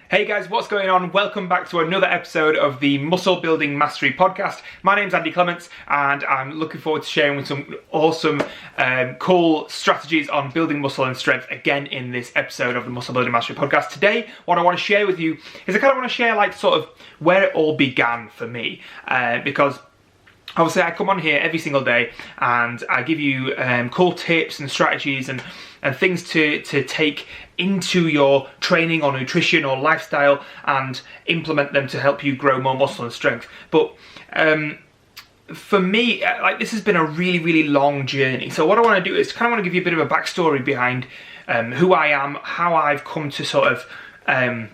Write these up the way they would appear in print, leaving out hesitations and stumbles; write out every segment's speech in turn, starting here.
Hey guys, what's going on? Welcome back to another episode of the Muscle Building Mastery Podcast. My name's Andy Clements and I'm looking forward to sharing with some awesome, cool strategies on building muscle and strength again in this episode of the Muscle Building Mastery Podcast. Today, what I want to share with you is I kind of want to share like sort of where it all began for me, because obviously I come on here every single day and I give you cool tips and strategies and things to take into your training or nutrition or lifestyle and implement them to help you grow more muscle and strength. But for me, like, this has been a really long journey. So what I want to do is kind of want to give you a bit of a backstory behind who I am, how I've come to sort of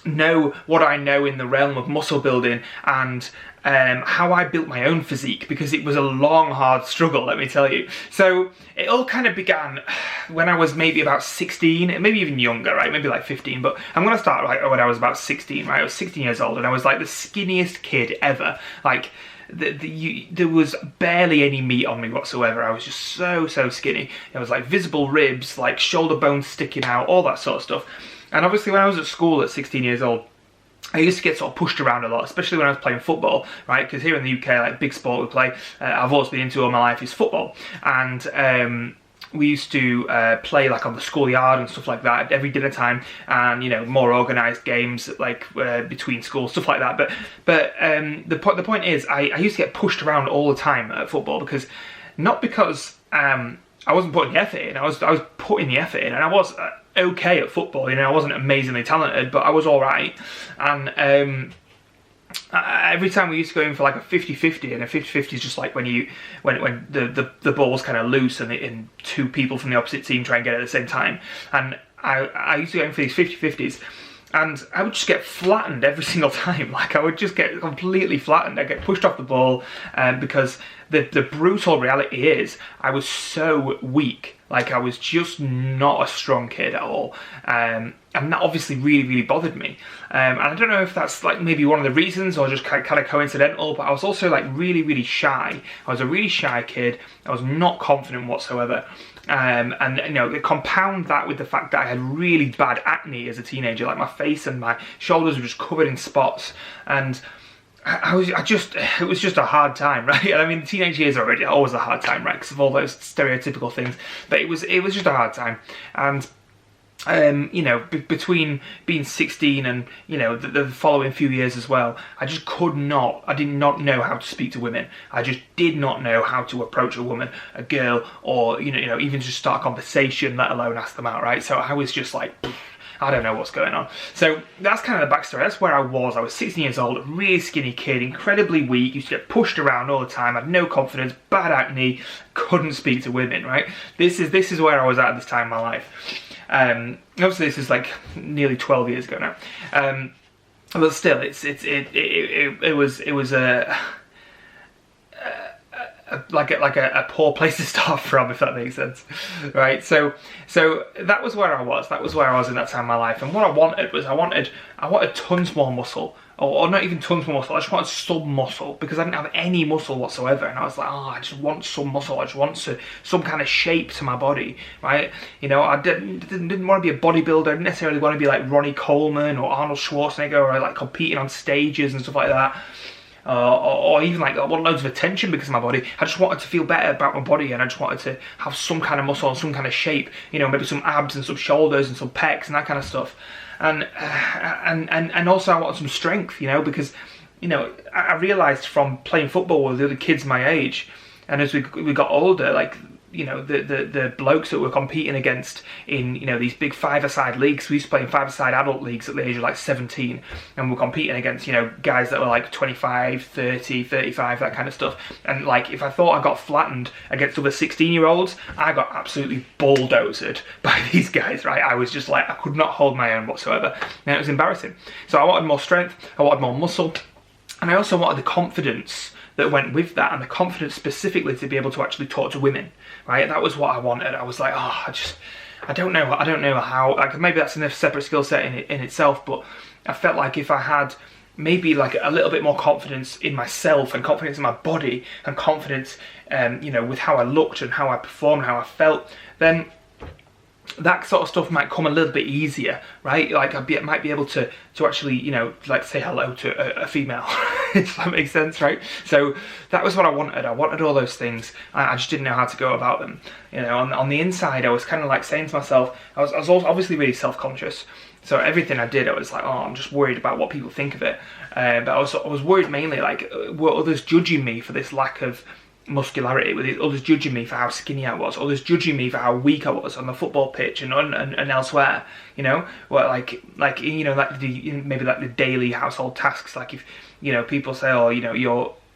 know what I know in the realm of muscle building, and how I built my own physique, because it was a long, hard struggle, let me tell you. So it all kind of began when I was maybe about 16, maybe even younger, right? Maybe like 15, but I'm going to start right when I was about 16, right? I was 16 years old and I was like the skinniest kid ever. Like, there was barely any meat on me whatsoever. I was just so skinny. There was like visible ribs, like shoulder bones sticking out, all that sort of stuff. And obviously when I was at school at 16 years old, I used to get sort of pushed around a lot, especially when I was playing football, right? Because here in the UK, like, big sport we play, I've always been into all my life, is football. And we used to play like on the schoolyard and stuff like that every dinner time, and you know, more organised games like between schools, stuff like that. But the point is, I used to get pushed around all the time at football, because not because I wasn't putting the effort in. I was putting the effort in, and I was okay at football. You know, I wasn't amazingly talented, but I was all right. And every time we used to go in for like a 50-50, and a 50-50 is just like when the ball's kind of loose and two people from the opposite team try and get it at the same time. And I used to go in for these 50-50s. And I would just get flattened every single time. Like, I would just get completely flattened. I'd get pushed off the ball because the brutal reality is I was so weak. Like, I was just not a strong kid at all. And that obviously really bothered me. And I don't know if that's like maybe one of the reasons or just kind of coincidental, but I was also like really shy. I was a really shy kid. I was not confident whatsoever. And you know, compound that with the fact that I had really bad acne as a teenager. Like, my face and my shoulders were just covered in spots, and it was just a hard time, right? And I mean, the teenage years are already always a hard time, right? Because of all those stereotypical things. But it was just a hard time, and you know, between being 16 and, you know, the following few years as well, I did not know how to speak to women. I just did not know how to approach a woman, a girl, or, you know, even just start a conversation, let alone ask them out, right? So I was just like, I don't know what's going on. So that's kind of the backstory. That's where I was. I was 16 years old, a really skinny kid, incredibly weak, used to get pushed around all the time, had no confidence, bad acne, couldn't speak to women, right? This is where I was at this time in my life. Obviously this is like nearly 12 years ago now, but still, it was a poor place to start from, if that makes sense, right? So that was where I was. That was where I was in that time of my life. And what I wanted was I wanted tons more muscle, or not even tons more muscle. I just wanted some muscle, because I didn't have any muscle whatsoever. And I was like, oh, I just want some muscle. I just want some kind of shape to my body, right? You know, I didn't want to be a bodybuilder. I didn't necessarily want to be like Ronnie Coleman or Arnold Schwarzenegger, or like competing on stages and stuff like that. Or even like I want loads of attention because of my body. I just wanted to feel better about my body, and I just wanted to have some kind of muscle and some kind of shape, you know, maybe some abs and some shoulders and some pecs and that kind of stuff. And also I wanted some strength, you know, because, you know, I realised from playing football with the other kids my age, and as we got older, like, you know, the blokes that we're competing against in, you know, these big five-a-side leagues. We used to play in five-a-side adult leagues at the age of like 17, and we're competing against, you know, guys that were like 25, 30, 35, that kind of stuff. And like, if I thought I got flattened against other 16-year-olds, I got absolutely bulldozed by these guys, right? I was just like, I could not hold my own whatsoever, and it was embarrassing. So I wanted more strength, I wanted more muscle, and I also wanted the confidence that went with that, and the confidence specifically to be able to actually talk to women, right? That was what I wanted. I was like, oh, I don't know how, like, maybe that's a separate skill set in itself, but I felt like if I had maybe like a little bit more confidence in myself, and confidence in my body, and confidence, you know, with how I looked and how I performed, how I felt, then that sort of stuff might come a little bit easier, right? Like might be able to actually, you know, like say hello to a female, if that makes sense, right? So that was what I wanted. I wanted all those things. I just didn't know how to go about them. You know, on the inside, I was kind of like saying to myself, I was also obviously really self-conscious. So everything I did, I was like, oh, I'm just worried about what people think of it. But I was worried mainly, like, were others judging me for this lack of muscularity, with others judging me for how skinny I was, others judging me for how weak I was on the football pitch and elsewhere, you know, well, like you know, like maybe like the daily household tasks, like if, you know, people say, oh, you know,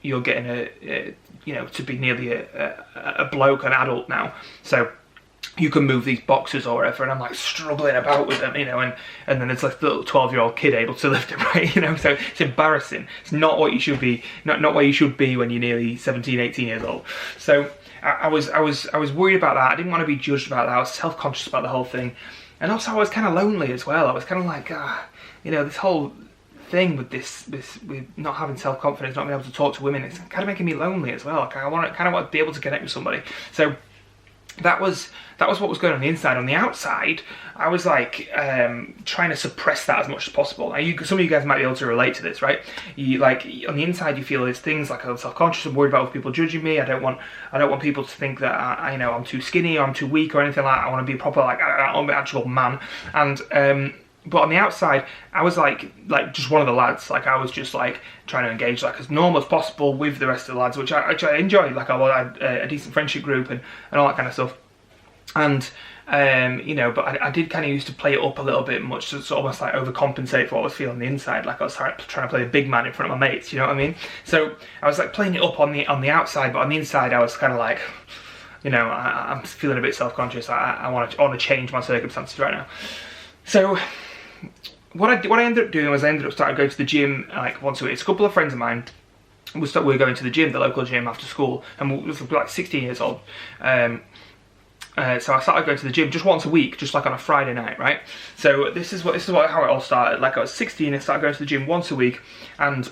you're getting a you know, to be nearly a bloke, an adult now, so you can move these boxes or whatever, and I'm like struggling about with them, you know, and then there's like the little 12-year-old kid able to lift it, right, you know, so it's embarrassing. It's not what you should be, not what you should be when you're nearly 17, 18 years old. So I was worried about that. I didn't want to be judged about that. I was self-conscious about the whole thing, and also I was kind of lonely as well. I was kind of like, you know, this whole thing with this with not having self-confidence, not being able to talk to women, it's kind of making me lonely as well. Like I want to be able to connect with somebody. So that was what was going on the inside. On the outside, I was like trying to suppress that as much as possible. Now, some of you guys might be able to relate to this, right? You like on the inside, you feel these things like I'm self-conscious. I'm worried about other people judging me. I don't want people to think that I know I'm too skinny or I'm too weak or anything like that. I want to be a proper like actual man. And but on the outside, I was like just one of the lads. Like I was just like trying to engage like as normal as possible with the rest of the lads, which I enjoyed. Like I had a decent friendship group and all that kind of stuff. And you know, but I did kind of used to play it up a little bit much, to sort of almost like overcompensate for what I was feeling on the inside. Like I was trying to play a big man in front of my mates. You know what I mean? So I was like playing it up on the outside, but on the inside, I was kind of like, you know, I'm feeling a bit self-conscious. I want to change my circumstances right now. So what I ended up doing was I ended up starting going to the gym like once a week. It's a couple of friends of mine. We were going to the gym, the local gym, after school, and we were like 16 years old. So I started going to the gym just once a week, just like on a Friday night, right? So this is how it all started. Like I was 16, I started going to the gym once a week, and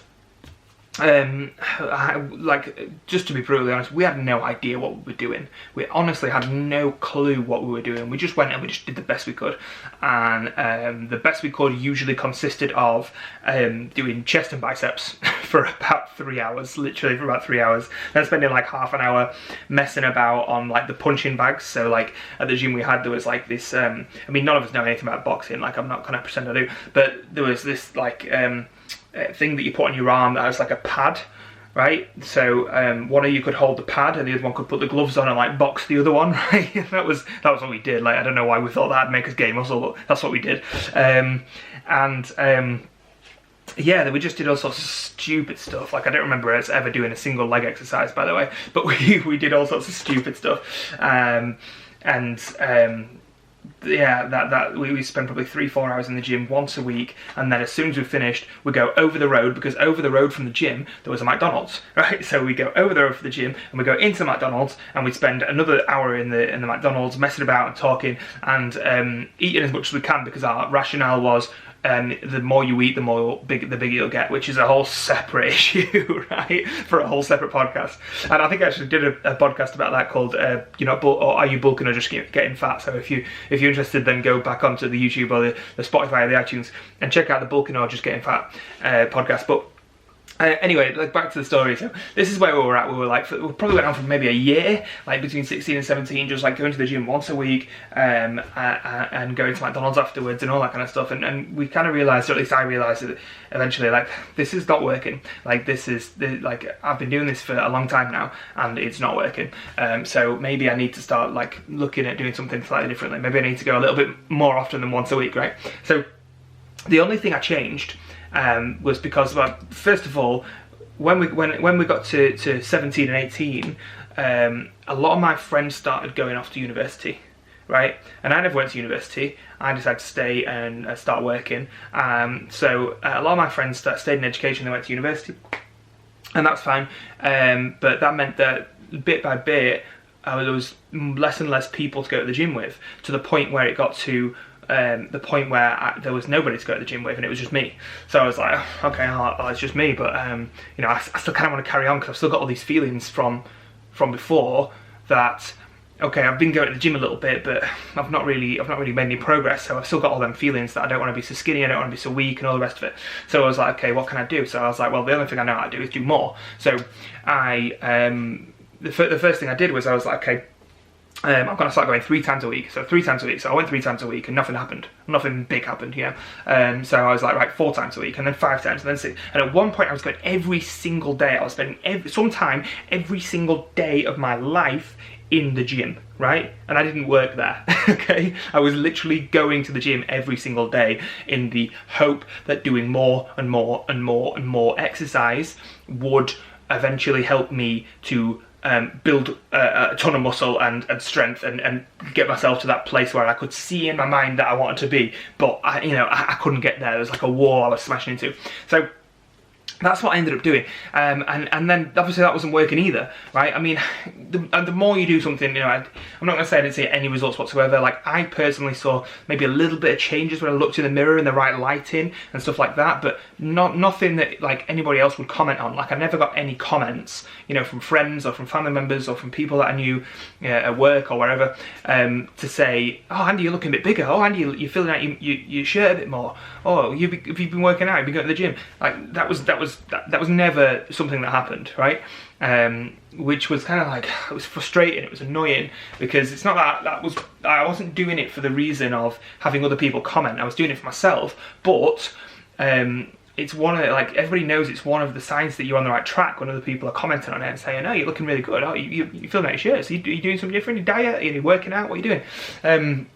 like just to be brutally honest, we had no idea what we were doing. We honestly had no clue what we were doing. We just went and we just did the best we could, and the best we could usually consisted of doing chest and biceps for about 3 hours, literally for about 3 hours, then spending like half an hour messing about on like the punching bags. So like at the gym we had, there was like this I mean, none of us know anything about boxing, like I'm not gonna pretend I do, but there was this like thing that you put on your arm that has like a pad, right? So one of you could hold the pad and the other one could put the gloves on and like box the other one, right? that was what we did. Like I don't know why we thought that'd make us gain muscle, but that's what we did. Yeah, we just did all sorts of stupid stuff. Like I don't remember us ever doing a single leg exercise, by the way, but we did all sorts of stupid stuff. Yeah, we spend probably 3-4 hours in the gym once a week, and then as soon as we've finished, we go over the road, because over the road from the gym there was a McDonald's, right? So we go over the road for the gym and we go into the McDonald's and we spend another hour in the McDonald's messing about and talking and eating as much as we can, because our rationale was the more you eat, the bigger you'll get, which is a whole separate issue, right? For a whole separate podcast. And I think I actually did a podcast about that called, you know, or are you bulking or just getting fat? So if you're interested, then go back onto the YouTube or the Spotify or the iTunes and check out the bulking or just getting fat podcast. But anyway, like back to the story. So this is where we were at. We were like, we probably went on for maybe a year, like between 16 and 17, just like going to the gym once a week, and going to McDonald's afterwards and all that kind of stuff. And we kind of realised, or at least I realised that eventually, like this is not working. Like like I've been doing this for a long time now, and it's not working. So maybe I need to start like looking at doing something slightly differently. Maybe I need to go a little bit more often than once a week, right? So the only thing I changed was because, well, first of all, when we got to 17 and 18, a lot of my friends started going off to university, right? And I never went to university. I decided to stay and start working. So a lot of my friends stayed in education. They went to university, and that's fine. But that meant that bit by bit, there was less and less people to go to the gym with, to the point where it got to the point where there was nobody to go to the gym with, and it was just me. So I was like, oh, okay, it's just me, but you know, I still kind of want to carry on, because I've still got all these feelings from before that okay, I've been going to the gym a little bit, but I've not really made any progress. So I've still got all them feelings that I don't want to be so skinny, I don't want to be so weak, and all the rest of it. So I was like, okay, what can I do? So I was like, well, the only thing I know how to do is do more. So I, the first thing I did was I was like, okay, I'm going to start going 3 times a week. So 3 times a week. So I went 3 times a week and nothing happened. Nothing big happened, you know. So I was like, right, 4 times a week, and then 5 times, and then 6. And at one point I was going every single day. I was spending some time every single day of my life in the gym, right? And I didn't work there, okay? I was literally going to the gym every single day in the hope that doing more and more and more and more exercise would eventually help me to build a ton of muscle and strength and get myself to that place where I could see in my mind that I wanted to be, but I couldn't get there. There was like a wall I was smashing into. So that's what I ended up doing, and then obviously that wasn't working either, right? I mean, the more you do something, I'm not going to say I didn't see any results whatsoever. Like, I personally saw maybe a little bit of changes when I looked in the mirror and the right lighting and stuff like that, but nothing that like anybody else would comment on. Like, I never got any comments, from friends or from family members or from people that I knew at work or wherever, to say, oh, Andy, you're looking a bit bigger. Oh, Andy, you're filling out your shirt a bit more. Oh, have you been working out? Have you been going to the gym? Like, that was never something that happened, right? Which was kind of like, it was frustrating, it was annoying, because it's not that I wasn't doing it for the reason of having other people comment. I was doing it for myself, but it's one of the, like, everybody knows it's one of the signs that you're on the right track when other people are commenting on it and saying, oh, you're looking really good, oh, you're filling out your shirts, are you doing something different, your diet, are you working out, what are you doing? And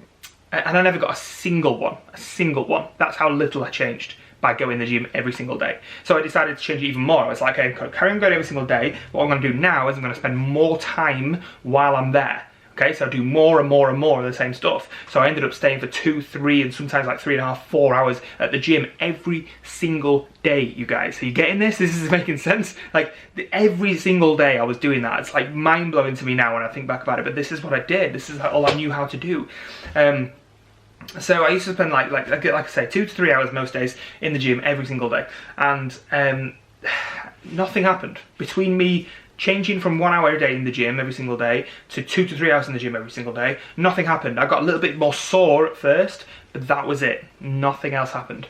I never got a single one. That's how little I changed by going to the gym every single day. So I decided to change it even more. I was like, okay, I'm going to carry on going every single day. What I'm going to do now is I'm going to spend more time while I'm there. Okay, so I do more and more and more of the same stuff. So I ended up staying for 2, 3, and sometimes like 3.5, 4 hours at the gym every single day, you guys. Are you getting this? This is making sense? Like, every single day I was doing that. It's like mind-blowing to me now when I think back about it, but this is what I did. This is all I knew how to do. So I used to spend like I say 2 to 3 hours most days in the gym every single day, and nothing happened between me changing from 1 hour a day in the gym every single day to 2 to 3 hours in the gym every single day. Nothing happened. I got a little bit more sore at first, but that was it. Nothing else happened.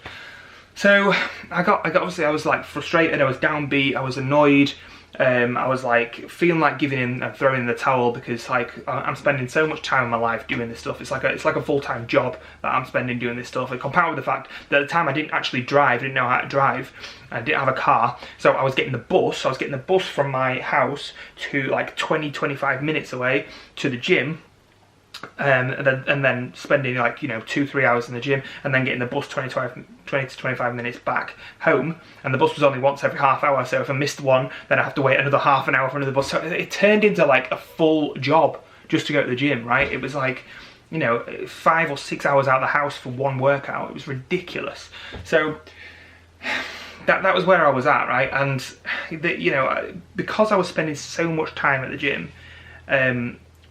So obviously I was like frustrated. I was downbeat. I was annoyed. I was like feeling like giving in and throwing in the towel, because like I'm spending so much time in my life doing this stuff. It's like a full-time job that I'm spending doing this stuff. And compounded with the fact that at the time I didn't actually drive, I didn't know how to drive, I didn't have a car, so I was getting the bus. I was getting the bus from my house to like 20-25 minutes away to the gym. And then spending like 2-3 hours in the gym, and then getting the bus 20 to 25 minutes back home, and the bus was only once every half hour, so if I missed one then I have to wait another half an hour for another bus. So it turned into like a full job just to go to the gym, right? It was like 5 or 6 hours out of the house for one workout. It was ridiculous. So that was where I was at, right? And because I was spending so much time at the gym,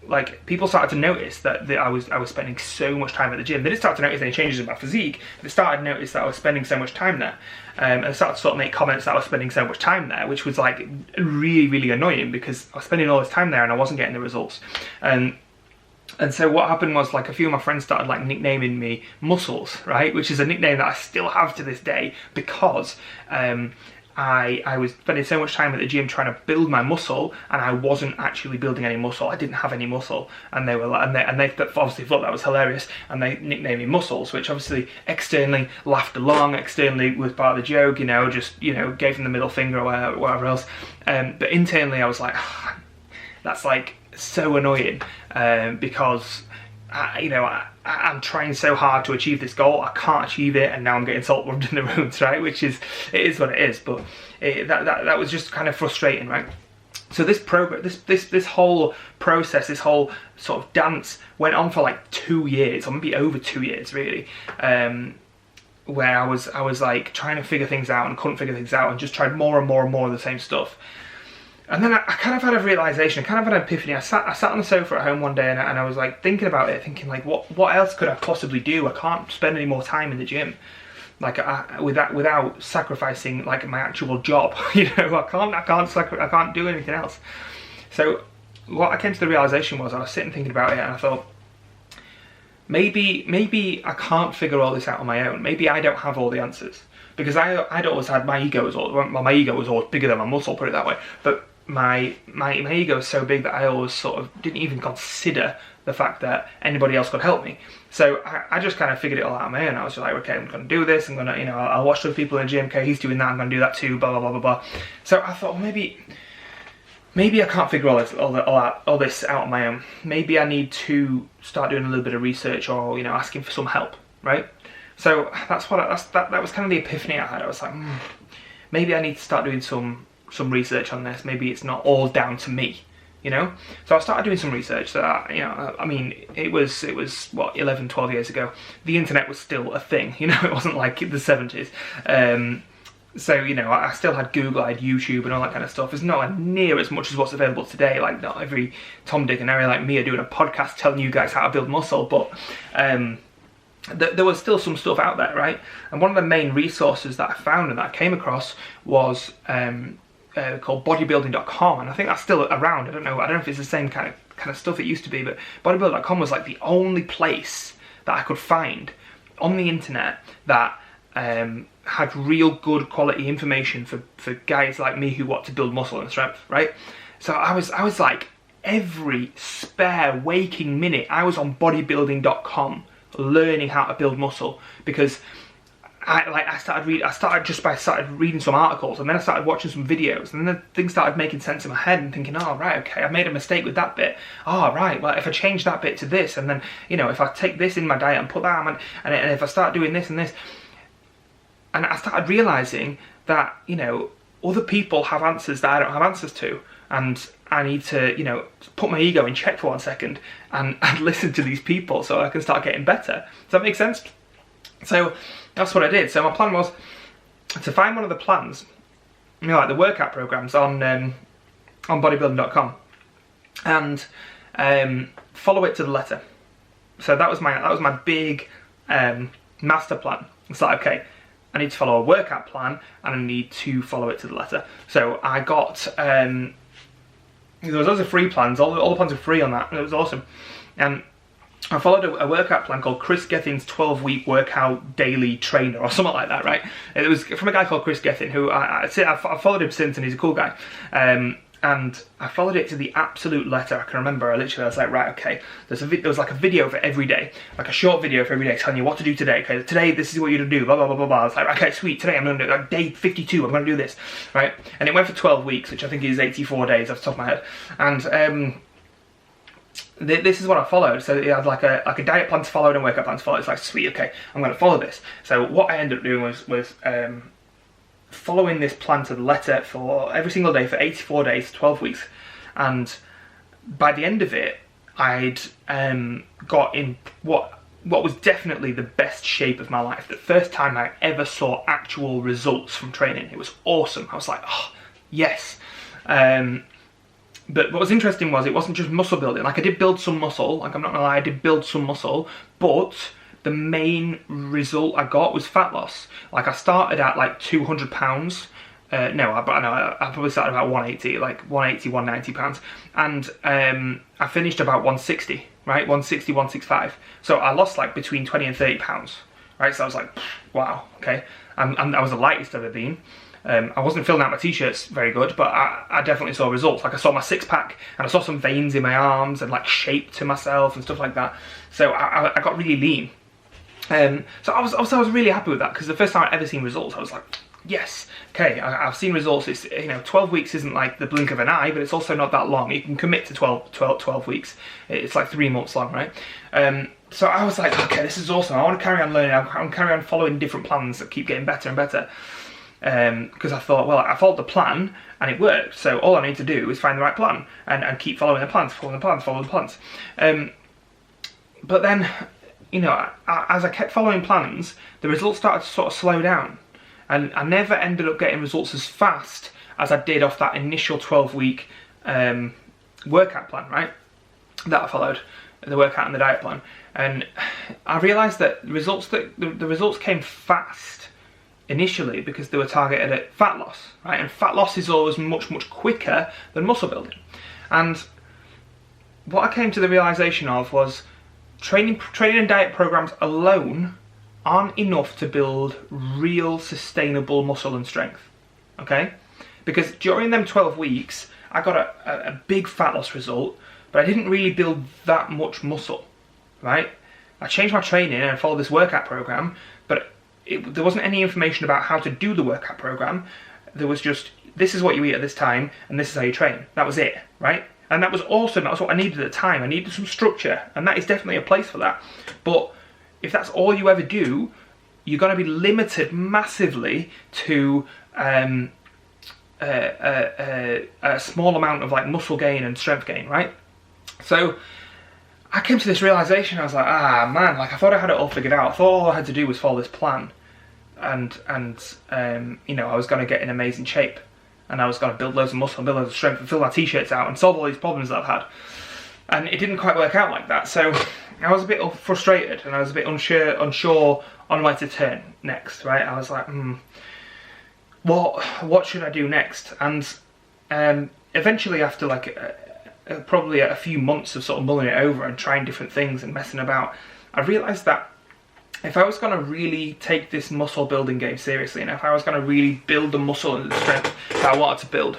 like, people started to notice that I was spending so much time at the gym. They didn't start to notice any changes in my physique. They started to notice that I was spending so much time there. And they started to sort of make comments that I was spending so much time there, which was like really, really annoying, because I was spending all this time there and I wasn't getting the results. And so what happened was, like, a few of my friends started like nicknaming me Muscles, right? Which is a nickname that I still have to this day, because I was spending so much time at the gym trying to build my muscle, and I wasn't actually building any muscle. I didn't have any muscle, and they were like, and they obviously thought that was hilarious, and they nicknamed me Muscles, which obviously externally laughed along, externally was part of the joke, just gave them the middle finger or whatever else. But internally I was like, oh, that's like so annoying, because I'm trying so hard to achieve this goal, I can't achieve it, and now I'm getting salt rubbed in the wounds, right? It is what it is, but that was just kind of frustrating, right? So this whole process, this whole sort of dance went on for like 2 years, or maybe over 2 years, really, where I was like trying to figure things out and couldn't figure things out, and just tried more and more and more of the same stuff. And then I kind of had a realization, I kind of had an epiphany. I sat on the sofa at home one day, and I was like thinking about it, thinking like, what else could I possibly do? I can't spend any more time in the gym, like without sacrificing like my actual job. I can't do anything else. So what I came to the realization was, I was sitting thinking about it, and I thought, maybe I can't figure all this out on my own. Maybe I don't have all the answers, because I'd always had, my ego was always bigger than my muscle, put it that way. But my ego was so big that I always sort of didn't even consider the fact that anybody else could help me. So I just kind of figured it all out on my own. I was just like, okay, I'm going to do this. I'm going to, you know, I'll watch other people in the gym. Okay, he's doing that. I'm going to do that too. Blah blah blah blah blah. So I thought, well, maybe I can't figure all this out on my own. Maybe I need to start doing a little bit of research, or, you know, asking for some help, right? So that was kind of the epiphany I had. I was like, maybe I need to start doing some research on this. Maybe it's not all down to me, you know. So I started doing some research. That, you know, I mean, it was what, 11, 12 years ago. The internet was still a thing, you know. It wasn't like the 70s. So, you know, I still had Google, I had YouTube and all that kind of stuff. It's not near as much as what's available today. Like, not every Tom, Dick and Harry like me are doing a podcast telling you guys how to build muscle, but there was still some stuff out there, right? And one of the main resources that I found and that I came across was called bodybuilding.com, and I think that's still around. I don't know if it's the same kind of stuff it used to be, but bodybuilding.com was like the only place that I could find on the internet that had real good quality information for guys like me who want to build muscle and strength, right? So I was like, every spare waking minute I was on bodybuilding.com learning how to build muscle, because I started reading some articles, and then I started watching some videos, and then things started making sense in my head, and thinking, oh right, okay, I made a mistake with that bit. Oh right, well, if I change that bit to this, and then, you know, if I take this in my diet and put that on, and if I start doing this and this, and I started realizing that, you know, other people have answers that I don't have answers to, and I need to, you know, put my ego in check for 1 second and listen to these people so I can start getting better. Does that make sense? So that's what I did. So my plan was to find one of the plans, you know, like the workout programs on bodybuilding.com, and follow it to the letter. So that was my big master plan. It's like, okay, I need to follow a workout plan, and I need to follow it to the letter. So I got there was loads of free plans. All the plans were free on that, and it was awesome. And I followed a workout plan called Chris Gethin's 12-week workout daily trainer, or something like that, right? It was from a guy called Chris Gethin, who I've followed him since, and he's a cool guy. And I followed it to the absolute letter. I can remember, I was like, right, okay, there was like a video for every day, like a short video for every day telling you what to do today. Okay, today this is what you're gonna do, blah blah blah blah blah. I was like, okay, sweet, today I'm gonna do, like, day 52, I'm gonna do this, right? And it went for 12 weeks, which I think is 84 days off the top of my head. And this is what I followed. So it had like a diet plan to follow and a workout plan to follow. It's like, sweet, okay, I'm gonna follow this. So what I ended up doing was following this plan to the letter for every single day for 84 days, 12 weeks, and by the end of it, I'd got in what was definitely the best shape of my life. The first time I ever saw actual results from training. It was awesome. I was like, oh, yes. But what was interesting was, it wasn't just muscle building. Like, I did build some muscle, like, I'm not gonna lie, I did build some muscle, but the main result I got was fat loss. Like, I started at like 200 pounds. I probably started about 180, like 180, 190 pounds. And I finished about 160, right? 160, 165. So I lost like between 20 and 30 pounds, right? So I was like, wow, okay. And I was the lightest I've ever been. I wasn't filling out my t-shirts very good, but I definitely saw results. Like, I saw my six-pack, and I saw some veins in my arms, and like shape to myself and stuff like that. So I got really lean. So I was really happy with that, because the first time I'd ever seen results, I was like, yes, okay, I've seen results. It's, you know, 12 weeks isn't like the blink of an eye, but it's also not that long. You can commit to 12 weeks. It's like 3 months long, right? So I was like, okay, this is awesome. I want to carry on learning. I want to carry on following different plans that keep getting better and better. Because I thought, well, I followed the plan and it worked. So all I need to do is find the right plan and keep following the plans, following the plans. But then, you know, as I kept following plans, the results started to sort of slow down. And I never ended up getting results as fast as I did off that initial 12-week workout plan, right? That I followed, the workout and the diet plan. And I realised that the results came fast initially because they were targeted at fat loss, right? And fat loss is always much, much quicker than muscle building. And what I came to the realization of was training and diet programs alone aren't enough to build real sustainable muscle and strength, okay? Because during them 12 weeks, I got a big fat loss result, but I didn't really build that much muscle, right? I changed my training and I followed this workout program, but there wasn't any information about how to do the workout program. There was just, this is what you eat at this time, and this is how you train. That was it, right? And that was awesome. That was what I needed at the time. I needed some structure, and that is definitely a place for that. But if that's all you ever do, you're going to be limited massively to a small amount of like muscle gain and strength gain, right? So I came to this realization. I was like, man, like I thought I had it all figured out. I thought all I had to do was follow this plan, and you know, I was going to get in amazing shape, and I was going to build loads of muscle and build loads of strength and fill my t-shirts out and solve all these problems that I've had. And it didn't quite work out like that. So I was a bit frustrated, and I was a bit unsure on where to turn next, right? I was like, what should I do next? And eventually, after like probably a few months of sort of mulling it over and trying different things and messing about, I realised that if I was going to really take this muscle building game seriously, and if I was going to really build the muscle and the strength that I wanted to build,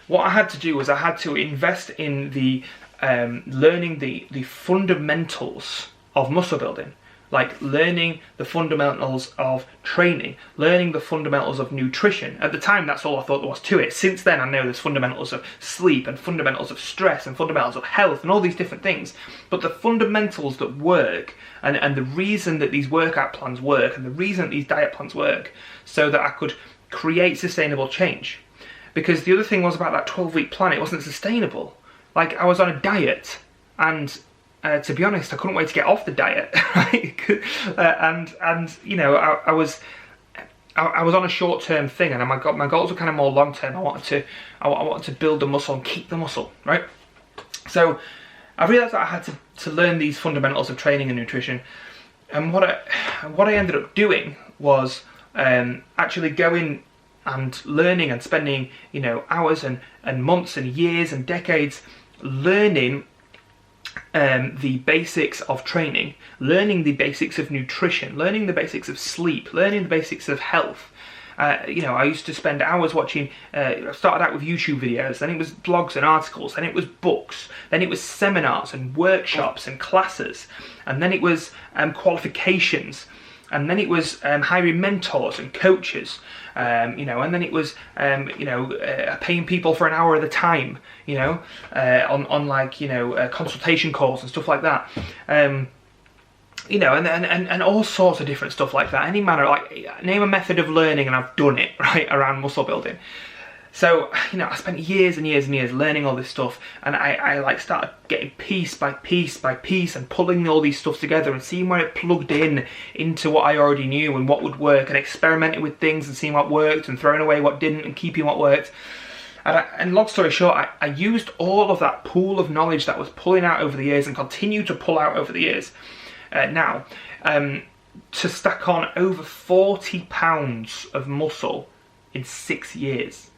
what I had to do was I had to invest in the learning the fundamentals of muscle building, like learning the fundamentals of training, learning the fundamentals of nutrition. At the time, that's all I thought there was to it. Since then, I know there's fundamentals of sleep and fundamentals of stress and fundamentals of health and all these different things. But the fundamentals that work, and the reason that these workout plans work, and the reason that these diet plans work, so that I could create sustainable change. Because the other thing was about that 12-week plan, it wasn't sustainable. Like, I was on a diet, and to be honest, I couldn't wait to get off the diet, right? and you know, I was on a short-term thing, and my goals were kind of more long-term. I wanted to build the muscle and keep the muscle, right? So I realised that I had to learn these fundamentals of training and nutrition, and what I ended up doing was actually going and learning and spending, you know, hours and months and years and decades learning the basics of training, learning the basics of nutrition, learning the basics of sleep, learning the basics of health. You know, I used to spend hours watching, I started out with YouTube videos, then it was blogs and articles, then it was books, then it was seminars and workshops and classes, and then it was qualifications, and then it was hiring mentors and coaches, you know, and then it was, you know, paying people for an hour at a time, you know, on like, you know, consultation calls and stuff like that. You know, and all sorts of different stuff like that. Any manner, like, name a method of learning and I've done it, right, around muscle building. So, you know, I spent years and years and years learning all this stuff, and I like started getting piece by piece by piece and pulling all these stuff together and seeing where it plugged into what I already knew and what would work, and experimenting with things and seeing what worked and throwing away what didn't and keeping what worked. And long story short, I used all of that pool of knowledge that was pulling out over the years and continue to pull out over the years now to stack on over 40 pounds of muscle in 6 years.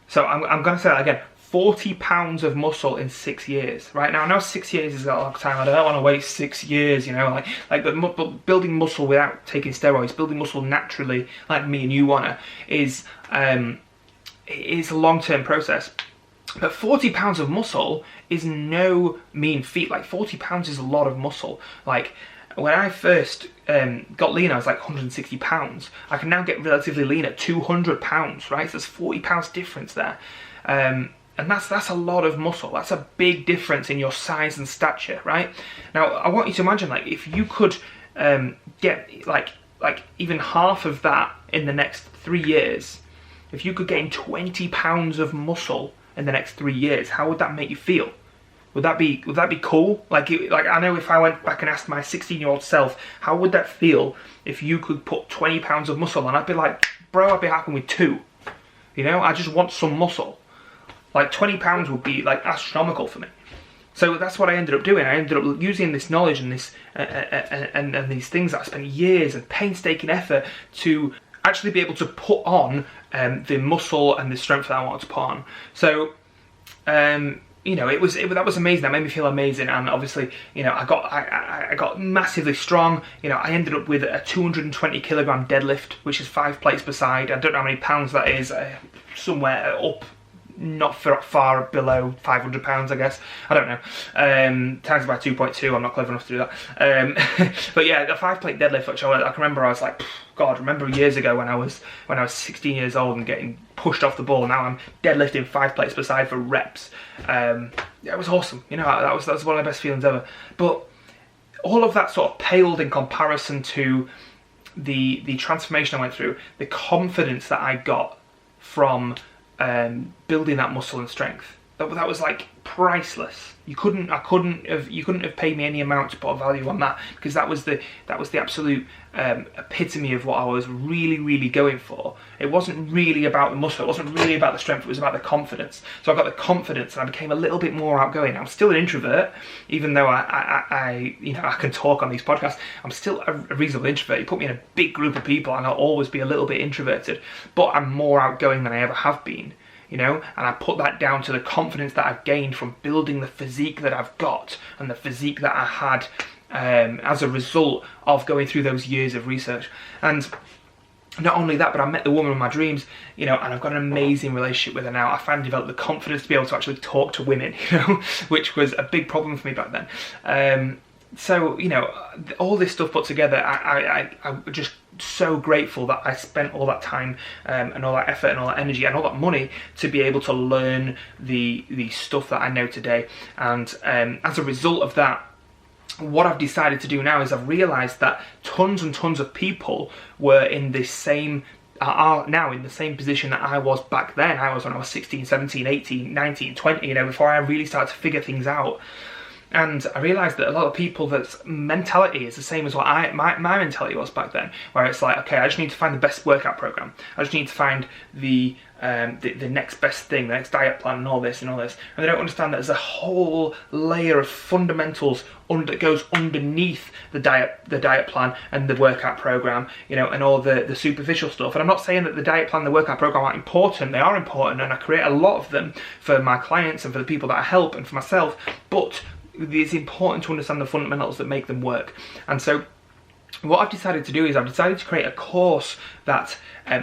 So I'm going to say that again, 40 pounds of muscle in 6 years. Right now, I know 6 years is a long time. I don't want to wait 6 years, you know, but building muscle without taking steroids, building muscle naturally, like me and you wanna, is a long-term process. But 40 pounds of muscle is no mean feat. Like, 40 pounds is a lot of muscle. Like, when I first got lean, I was like 160 pounds. I can now get relatively lean at 200 pounds, right? So there's 40 pounds difference there. And that's a lot of muscle. That's a big difference in your size and stature, right? Now, I want you to imagine, like, if you could get like even half of that in the next 3 years, if you could gain 20 pounds of muscle in the next 3 years, how would that make you feel? Would that be cool? Like I know if I went back and asked my 16-year-old self, how would that feel if you could put 20 pounds of muscle on? I'd be like, bro, I'd be happy with 2. You know, I just want some muscle. Like, 20 pounds would be like astronomical for me. So that's what I ended up doing. I ended up using this knowledge and this and these things that I spent years and painstaking effort to actually be able to put on the muscle and the strength that I wanted to put on. So you you know, that was amazing. That made me feel amazing, and obviously, you know, I got massively strong. You know, I ended up with a 220 kilogram deadlift, which is 5 plates per side. I don't know how many pounds that is. Somewhere up, not far below 500 pounds, I guess. I don't know. Times by 2.2. I'm not clever enough to do that. But yeah, the 5 plate deadlift, which I can remember, I was like, God, remember years ago when I was 16 years old and getting pushed off the ball. Now I'm deadlifting 5 plates per side for reps. Yeah, it was awesome. You know, that was one of the best feelings ever. But all of that sort of paled in comparison to the transformation I went through, the confidence that I got from building that muscle and strength. That was like priceless. You couldn't have paid me any amount to put a value on that, because that was the absolute epitome of what I was really going for. It wasn't really about the muscle, it wasn't really about the strength, it was about the confidence. So I got the confidence and I became a little bit more outgoing. I'm still an introvert, even though I you know, I can talk on these podcasts. I'm still a reasonable introvert. You put me in a big group of people and I'll always be a little bit introverted, but I'm more outgoing than I ever have been. You know, and I put that down to the confidence that I've gained from building the physique that I've got, and the physique that I had as a result of going through those years of research. And not only that, but I met the woman of my dreams, you know, and I've got an amazing relationship with her now. I finally developed the confidence to be able to actually talk to women, you know, which was a big problem for me back then. So, you know, all this stuff put together, I'm just so grateful that I spent all that time and all that effort and all that energy and all that money to be able to learn the stuff that I know today. And as a result of that, what I've decided to do now is I've realised that tons and tons of people were in this same are now in the same position that I was back then. I was when I was 16, 17, 18, 19, 20, you know, before I really started to figure things out. And I realised that a lot of people, that's mentality is the same as what my mentality was back then, where it's like, okay, I just need to find the best workout program. I just need to find the next best thing, the next diet plan, and all this. And they don't understand that there's a whole layer of fundamentals that goes underneath the diet plan and the workout program, you know, and all the superficial stuff. And I'm not saying that the diet plan and the workout program aren't important. They are important, and I create a lot of them for my clients and for the people that I help and for myself. But it's important to understand the fundamentals that make them work. And so what I've decided to do is I've decided to create a course that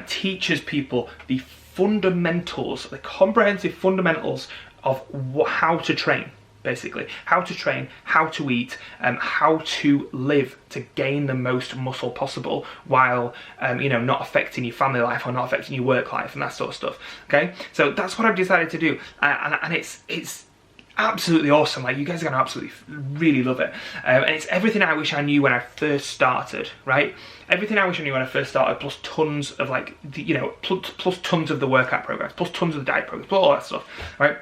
teaches people the fundamentals, the comprehensive fundamentals of how to train, basically. How to train, how to eat, how to live to gain the most muscle possible while, you know, not affecting your family life or not affecting your work life and that sort of stuff, okay? So that's what I've decided to do. And it's absolutely awesome. Like, you guys are going to absolutely really love it. And it's everything I wish I knew when I first started, right? Everything I wish I knew when I first started, plus tons of, like, you know, plus tons of the workout programs, plus tons of the diet programs, plus all that stuff, right?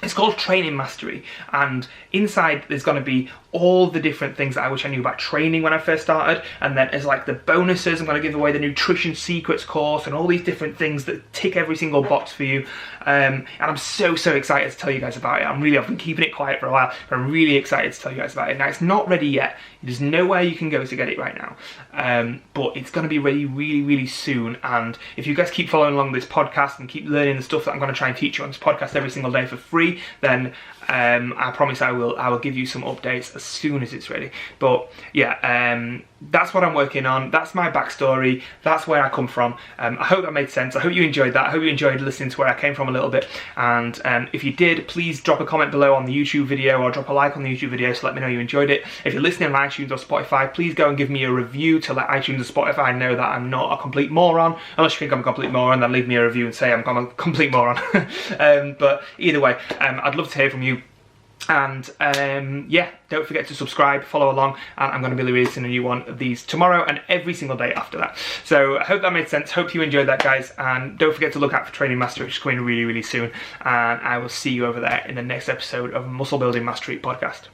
It's called Training Mastery, and inside there's going to be all the different things that I wish I knew about training when I first started, and then as like the bonuses, I'm going to give away the nutrition secrets course and all these different things that tick every single box for you. And I'm so excited to tell you guys about it. I've been keeping it quiet for a while, but I'm really excited to tell you guys about it. Now, it's not ready yet. There's nowhere you can go to get it right now, but it's going to be ready really soon. And if you guys keep following along this podcast and keep learning the stuff that I'm going to try and teach you on this podcast every single day for free, then I promise I will give you some updates as soon as it's ready. But yeah, that's what I'm working on. That's my backstory. That's where I come from. I hope that made sense. I hope you enjoyed that. I hope you enjoyed listening to where I came from a little bit. And if you did, please drop a comment below on the YouTube video, or drop a like on the YouTube video to let me know you enjoyed it. If you're listening on iTunes or Spotify, please go and give me a review to let iTunes and Spotify know that I'm not a complete moron. Unless you think I'm a complete moron, then leave me a review and say I'm a complete moron. But either way, I'd love to hear from you. And yeah, don't forget to subscribe, follow along, and I'm going to be releasing a new one of these tomorrow and every single day after that. So I hope that made sense. Hope you enjoyed that, guys, and don't forget to look out for Training Mastery, which is coming really soon, and I will see you over there in the next episode of Muscle Building Mastery Podcast.